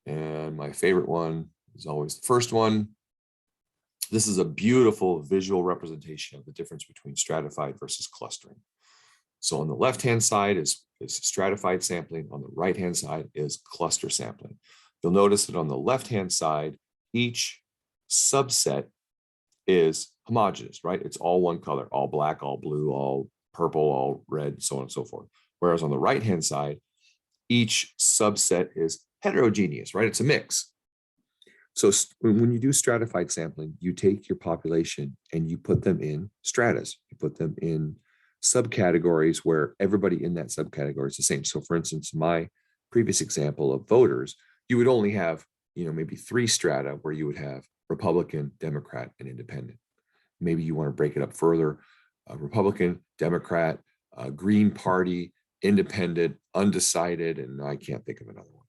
And my favorite one is always the first one. This is a beautiful visual representation of the difference between stratified versus clustering. So on the left-hand side is stratified sampling. On the right-hand side is cluster sampling. You'll notice that on the left-hand side, each subset is homogeneous, right? It's all one color, all black, all blue, all purple, all red, so on and so forth. Whereas on the right-hand side, each subset is heterogeneous, right? It's a mix. So when you do stratified sampling, you take your population and you put them in stratas. You put them in subcategories where everybody in that subcategory is the same. So for instance, my previous example of voters, you would only have, maybe 3 strata where you would have Republican, Democrat, and Independent. Maybe you want to break it up further, Republican, Democrat, Green Party, Independent, Undecided, and I can't think of another one.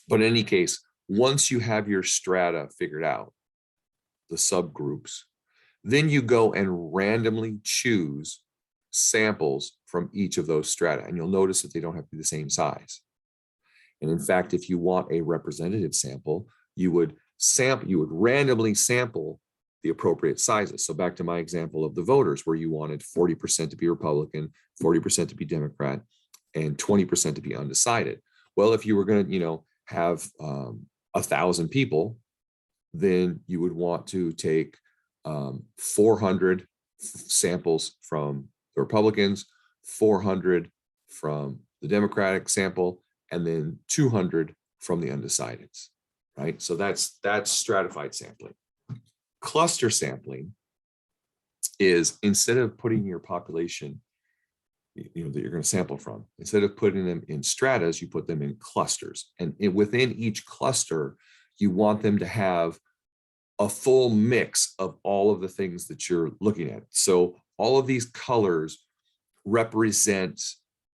But in any case, once you have your strata figured out, the subgroups, then you go and randomly choose samples from each of those strata. And you'll notice that they don't have to be the same size. And in fact, if you want a representative sample, you would randomly sample the appropriate sizes. So back to my example of the voters, where you wanted 40% to be Republican, 40% to be Democrat, and 20% to be undecided. Well, if you were going to, have 1,000 people, then you would want to take 400 samples from the Republicans, 400 from the Democratic sample, and then 200 from the undecideds, right? So that's stratified sampling. Cluster sampling is, instead of putting your population, that you're going to sample from, instead of putting them in stratas, you put them in clusters. And within each cluster, you want them to have a full mix of all of the things that you're looking at. So all of these colors represent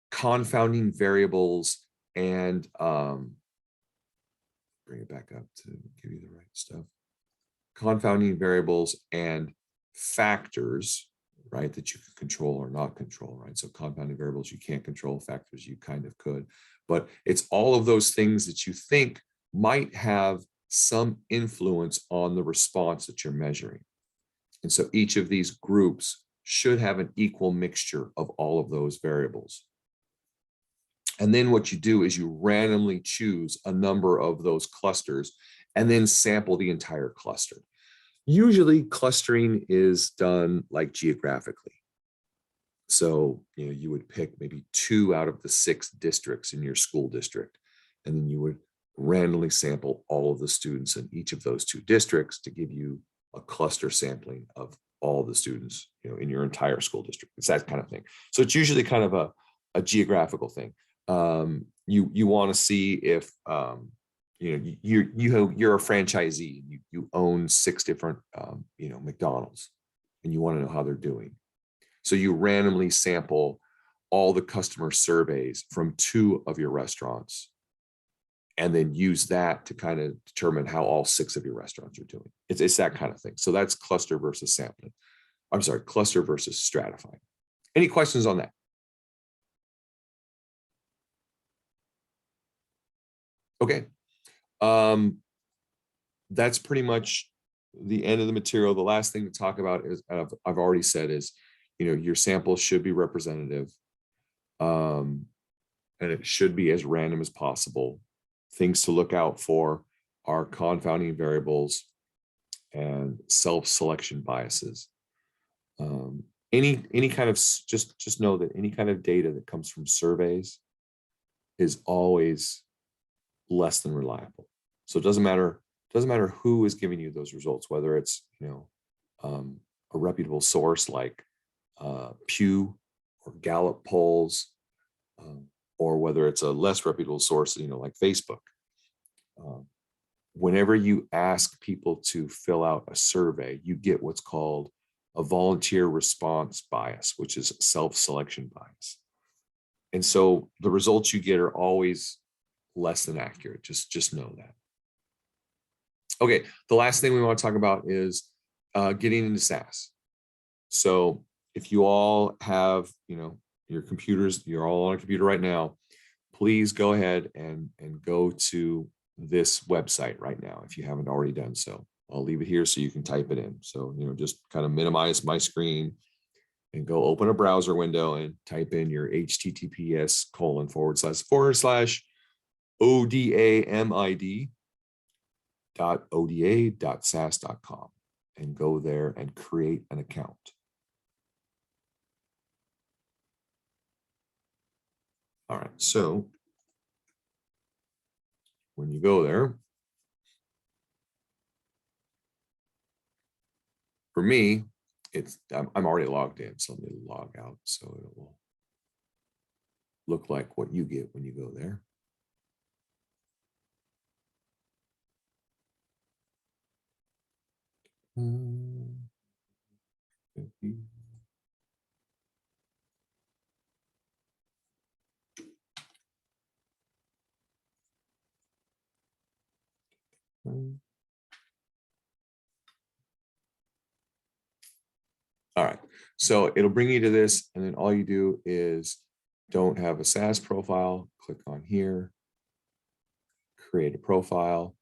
confounding variables and bring it back up to give you the right stuff. Confounding variables and factors, right, that you can control or not control, right? So confounding variables you can't control, factors you kind of could, but it's all of those things that you think might have some influence on the response that you're measuring. And so each of these groups should have an equal mixture of all of those variables. And then what you do is you randomly choose a number of those clusters and then sample the entire cluster. Usually clustering is done like geographically. So, you would pick maybe 2 out of the 6 districts in your school district, and then you would randomly sample all of the students in each of those 2 districts to give you a cluster sampling of all the students, in your entire school district. It's that kind of thing. So it's usually kind of a geographical thing. You want to see if you're a franchisee, you own 6 different McDonald's, and you want to know how they're doing. So you randomly sample all the customer surveys from 2 of your restaurants, and then use that to kind of determine how all 6 of your restaurants are doing. It's that kind of thing. So that's cluster versus sampling. I'm sorry, cluster versus stratifying. Any questions on that? Okay. That's pretty much the end of the material. The last thing to talk about is, I've already said, is, your sample should be representative. And it should be as random as possible. Things to look out for are confounding variables and self-selection biases. Any kind of, just know that any kind of data that comes from surveys is always less than reliable. So it doesn't matter who is giving you those results, whether it's a reputable source like Pew or Gallup polls, or whether it's a less reputable source, like Facebook. Whenever you ask people to fill out a survey, you get what's called a volunteer response bias, which is self-selection bias. And so the results you get are always less than accurate. Just know that. Okay, the last thing we want to talk about is getting into SAS. So if you all have, your computers, you're all on a computer right now, please go ahead and go to this website right now if you haven't already done so. I'll leave it here so you can type it in. So, just kind of minimize my screen and go open a browser window and type in your https://odamid.oda.sas.com and go there and create an account. All right, so when you go there, for me, I'm already logged in, so let me log out so it will look like what you get when you go there. All right, so it'll bring you to this, and then all you do is don't have a SAS profile, click on here, create a profile.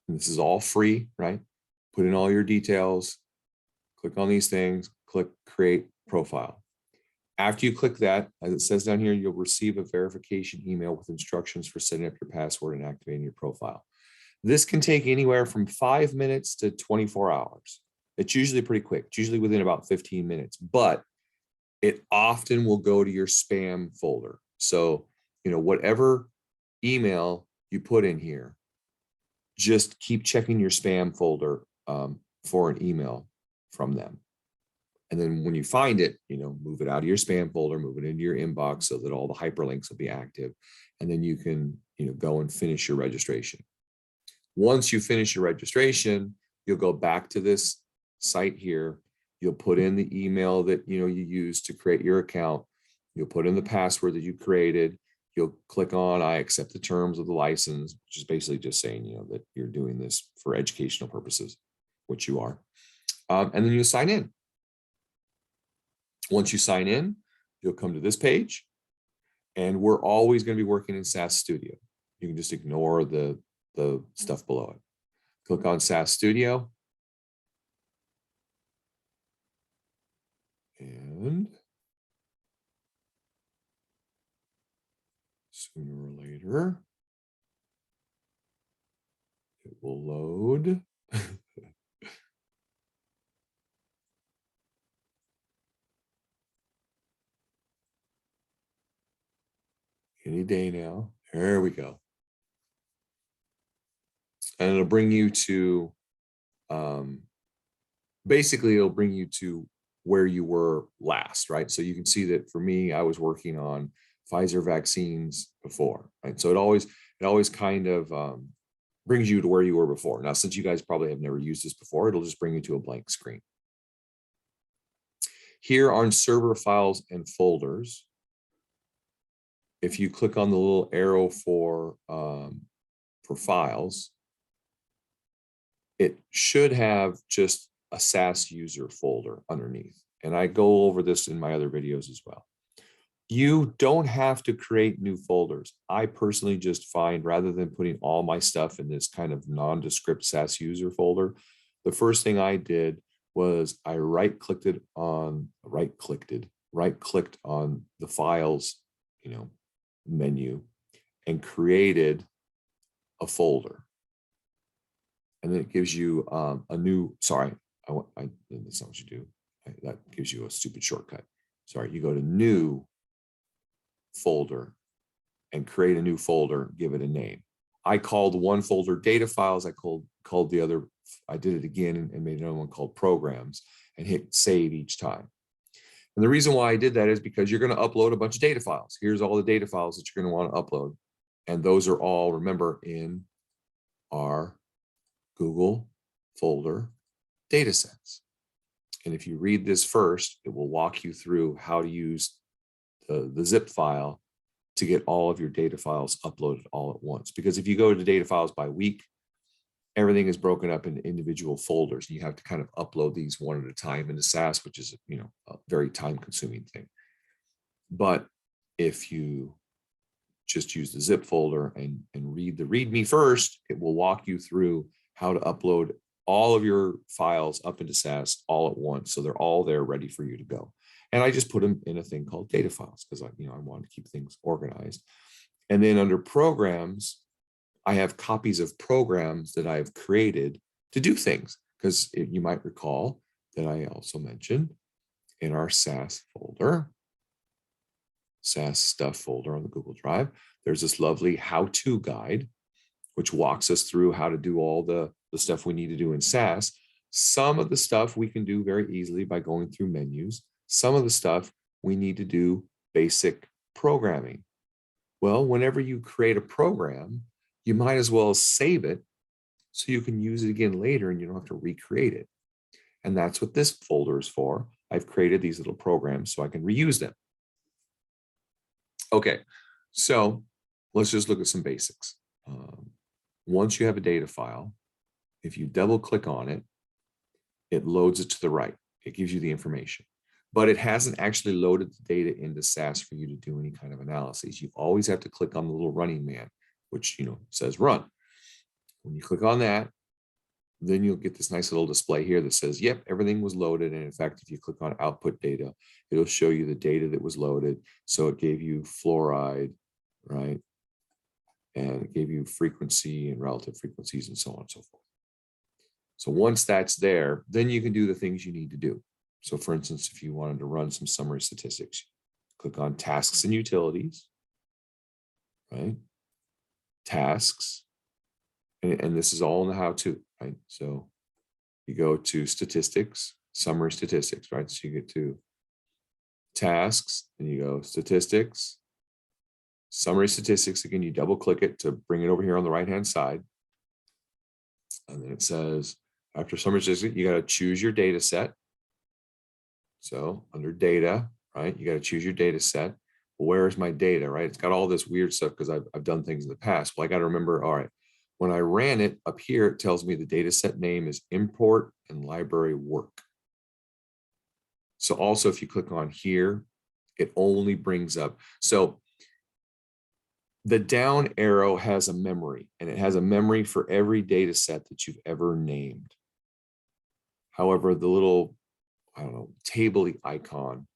And this is all free, right? Put in all your details, click on these things, click create profile. After you click that, as it says down here, you'll receive a verification email with instructions for setting up your password and activating your profile. This can take anywhere from 5 minutes to 24 hours. It's usually pretty quick. It's usually within about 15 minutes, but it often will go to your spam folder. So, whatever email you put in here, just keep checking your spam folder for an email from them. And then when you find it, move it out of your spam folder, move it into your inbox so that all the hyperlinks will be active. And then you can, go and finish your registration. Once you finish your registration, you'll go back to this site here. You'll put in the email that you used to create your account. You'll put in the password that you created. You'll click on I accept the terms of the license, which is basically just saying that you're doing this for educational purposes, which you are. And then you'll sign in. Once you sign in, you'll come to this page, and we're always going to be working in SAS Studio. You can just ignore the stuff below it. Click on SAS Studio. And sooner or later, it will load. Any day now. There we go. And it'll bring you to, basically it'll bring you to where you were last, right? So you can see that for me, I was working on Pfizer vaccines before, right? So it always kind of brings you to where you were before. Now, since you guys probably have never used this before, it'll just bring you to a blank screen. Here on server files and folders, if you click on the little arrow for files, it should have just a SAS user folder underneath. And I go over this in my other videos as well. You don't have to create new folders. I personally just find, rather than putting all my stuff in this kind of nondescript SAS user folder, the first thing I did was I right-clicked on the files, menu, and created a folder. And then it gives you a new, sorry, that's not what you do. That gives you a stupid shortcut. Sorry, you go to new folder and create a new folder, give it a name. I called one folder data files. I called the other, I did it again and made another one called programs and hit save each time. And the reason why I did that is because you're going to upload a bunch of data files. Here's all the data files that you're going to want to upload. And those are all, remember, in our Google folder data sets. And if you read this first, it will walk you through how to use the zip file to get all of your data files uploaded all at once. Because if you go to data files by week, everything is broken up into individual folders. You have to kind of upload these one at a time into SAS, which is a very time-consuming thing. But if you just use the zip folder and read the README first, it will walk you through how to upload all of your files up into SAS all at once. So they're all there ready for you to go. And I just put them in a thing called data files because I wanted to keep things organized. And then under programs, I have copies of programs that I've created to do things, because you might recall that I also mentioned in our SAS folder, SAS stuff folder on the Google Drive, there's this lovely how-to guide, which walks us through how to do all the stuff we need to do in SAS. Some of the stuff we can do very easily by going through menus. Some of the stuff we need to do basic programming. Well, whenever you create a program, you might as well save it so you can use it again later and you don't have to recreate it. And that's what this folder is for. I've created these little programs so I can reuse them. Okay, so let's just look at some basics. Once you have a data file, if you double click on it, it loads it to the right. It gives you the information, but it hasn't actually loaded the data into SAS for you to do any kind of analysis. You always have to click on the little running man, which says run. When you click on that, then you'll get this nice little display here that says, yep, everything was loaded. And in fact, if you click on output data, it'll show you the data that was loaded. So it gave you fluoride, right? And it gave you frequency and relative frequencies and so on and so forth. So once that's there, then you can do the things you need to do. So for instance, if you wanted to run some summary statistics, click on tasks and utilities, right? Tasks, and this is all in the how-to, right? So you go to statistics, summary statistics, right? So you get to tasks, and you go statistics, summary statistics. Again, you double click it to bring it over here on the right-hand side. And then it says, after summary statistic, you got to choose your data set. So under data, right, you got to choose your data set. Well, where's my data, right? It's got all this weird stuff because I've done things in the past. Well, I got to remember, all right, when I ran it up here, it tells me the data set name is import and library work. So also if you click on here, it only brings up. So the down arrow has a memory, and it has a memory for every data set that you've ever named. However, the little, I don't know, table-y icon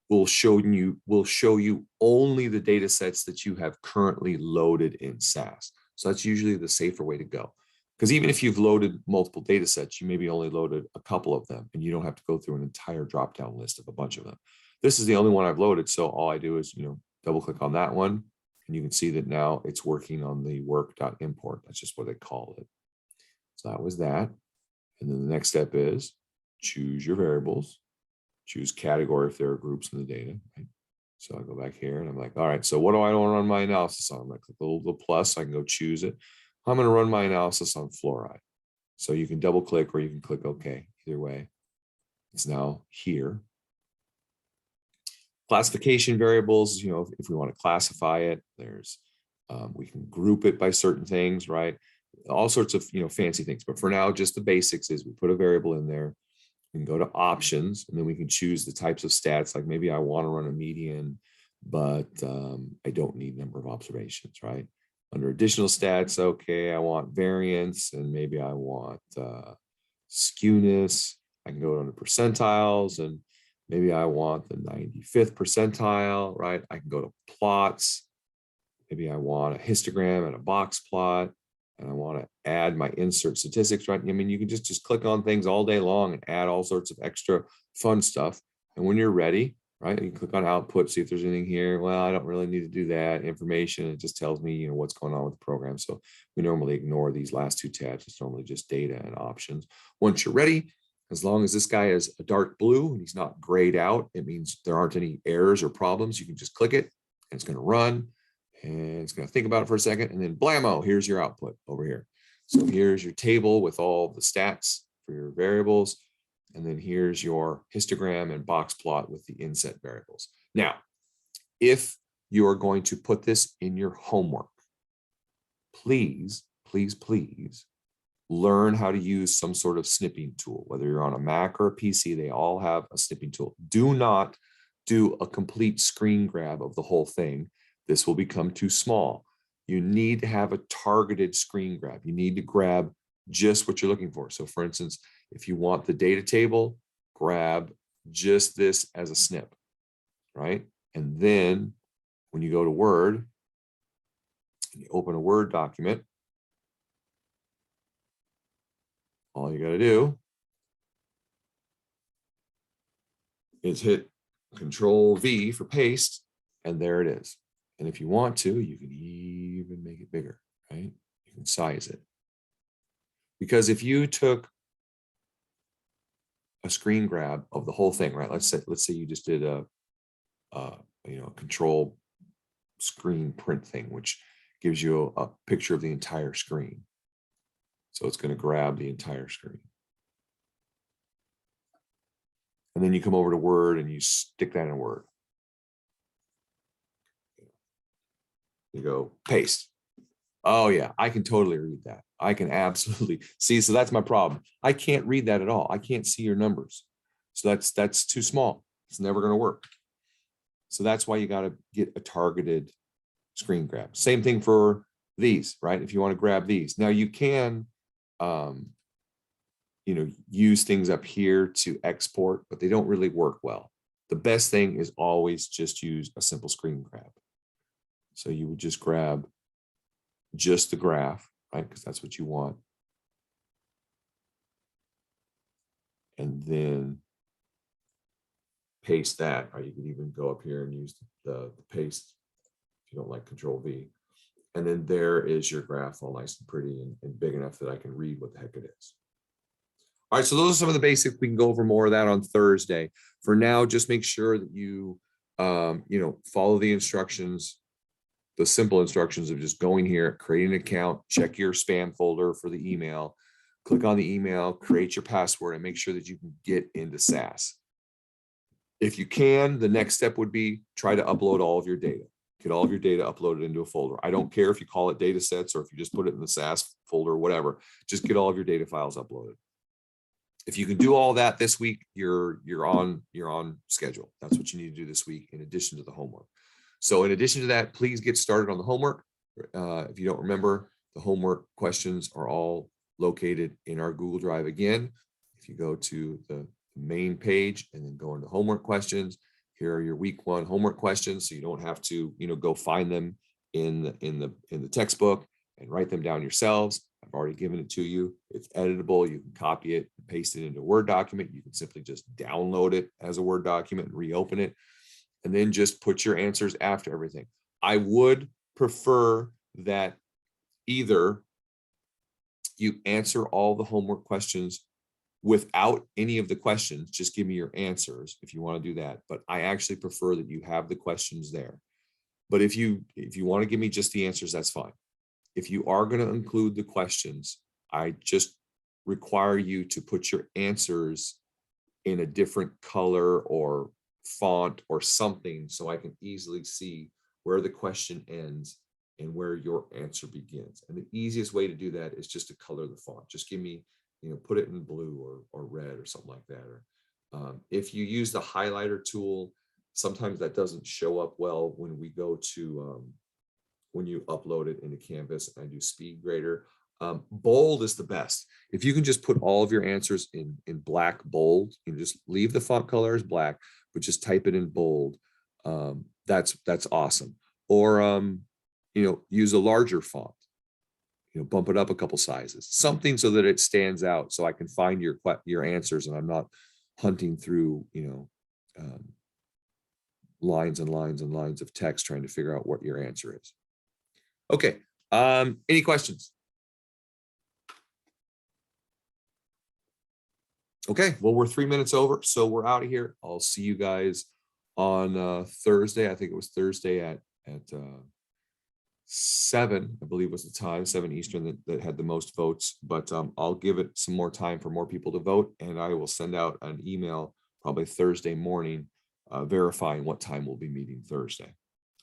will show you only the data sets that you have currently loaded in SAS. So that's usually the safer way to go. Because even if you've loaded multiple data sets, you maybe only loaded a couple of them, and you don't have to go through an entire drop-down list of a bunch of them. This is the only one I've loaded, so all I do is, double click on that one, and you can see that now it's working on the work.import. That's just what they call it. So that was that. And then the next step is choose your variables, choose category if there are groups in the data. Right? So I go back here and I'm like, all right, so what do I want to run my analysis on? I'm going to click the little plus so I can go choose it. I'm going to run my analysis on fluoride. So you can double click or you can click OK. Either way, it's now here. Classification variables, if we want to classify it, there's, we can group it by certain things, right? All sorts of, fancy things. But for now, just the basics is we put a variable in there. We can go to options, and then we can choose the types of stats. Like maybe I want to run a median, but I don't need number of observations, right? Under additional stats, okay, I want variance, and maybe I want skewness. I can go under percentiles, and maybe I want the 95th percentile, right? I can go to plots. Maybe I want a histogram and a box plot, and I want to add my insert statistics, right? I mean, you can just click on things all day long and add all sorts of extra fun stuff. And when you're ready, right, you can click on output, see if there's anything here. Well, I don't really need to do that. Information, it just tells me, what's going on with the program. So we normally ignore these last two tabs. It's normally just data and options. Once you're ready, as long as this guy is a dark blue and he's not grayed out, it means there aren't any errors or problems. You can just click it and it's going to run. And it's going to think about it for a second, and then blammo, here's your output over here. So here's your table with all the stats for your variables. And then here's your histogram and box plot with the inset variables. Now, if you are going to put this in your homework, please, please, please learn how to use some sort of snipping tool. Whether you're on a Mac or a PC, they all have a snipping tool. Do not do a complete screen grab of the whole thing. This will become too small. You need to have a targeted screen grab. You need to grab just what you're looking for. So for instance, if you want the data table, grab just this as a snip, right? And then when you go to Word, and you open a Word document, all you got to do is hit Control V for paste, and there it is. And if you want to, you can even make it bigger, right? You can size it. Because if you took a screen grab of the whole thing, right? Let's say you just did a control screen print thing, which gives you a picture of the entire screen. So it's going to grab the entire screen. And then you come over to Word and you stick that in Word. You go paste. Oh yeah, I can totally read that. I can absolutely see. So that's my problem. I can't read that at all. I can't see your numbers. So that's too small. It's never going to work. So that's why you got to get a targeted screen grab. Same thing for these, right? If you want to grab these. Now you can, use things up here to export, but they don't really work well. The best thing is always just use a simple screen grab. So you would just grab just the graph, right? Because that's what you want. And then paste that, or you can even go up here and use the paste if you don't like Control V. And then there is your graph all nice and pretty and big enough that I can read what the heck it is. All right, so those are some of the basics. We can go over more of that on Thursday. For now, just make sure that you, follow the instructions, the simple instructions of just going here, creating an account, check your spam folder for the email, click on the email, create your password, and make sure that you can get into SAS. If you can, the next step would be try to upload all of your data. Get all of your data uploaded into a folder. I don't care if you call it data sets or if you just put it in the SAS folder or whatever, just get all of your data files uploaded. If you can do all that this week, you're on schedule. That's what you need to do this week in addition to the homework. So in addition to that, please get started on the homework. If you don't remember, the homework questions are all located in our Google Drive again. If you go to the main page and then go into homework questions, here are your week 1 homework questions. So you don't have to, go find them in the textbook and write them down yourselves. I've already given it to you. It's editable. You can copy it and paste it into a Word document. You can simply just download it as a Word document and reopen it, and then just put your answers after everything. I would prefer that either you answer all the homework questions without any of the questions, just give me your answers if you want to do that. But I actually prefer that you have the questions there. But if you want to give me just the answers, that's fine. If you are going to include the questions, I just require you to put your answers in a different color or font or something so I can easily see where the question ends and where your answer begins. And the easiest way to do that is just to color the font. Just give me, put it in blue or red or something like that. Or if you use the highlighter tool, sometimes that doesn't show up well when we go to, when you upload it into Canvas and I do speed grader. Bold is the best. If you can just put all of your answers in black bold, just leave the font color as black, but just type it in bold. That's awesome. Or, use a larger font, bump it up a couple sizes, something so that it stands out so I can find your answers and I'm not hunting through, lines and lines and lines of text trying to figure out what your answer is. Okay. Any questions? Okay, well, we're 3 minutes over, so we're out of here. I'll see you guys on Thursday. I think it was Thursday at 7, I believe was the time, 7 Eastern that had the most votes. But I'll give it some more time for more people to vote, and I will send out an email probably Thursday morning verifying what time we'll be meeting Thursday.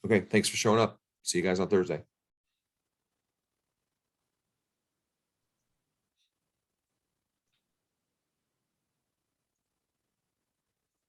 Okay, thanks for showing up. See you guys on Thursday.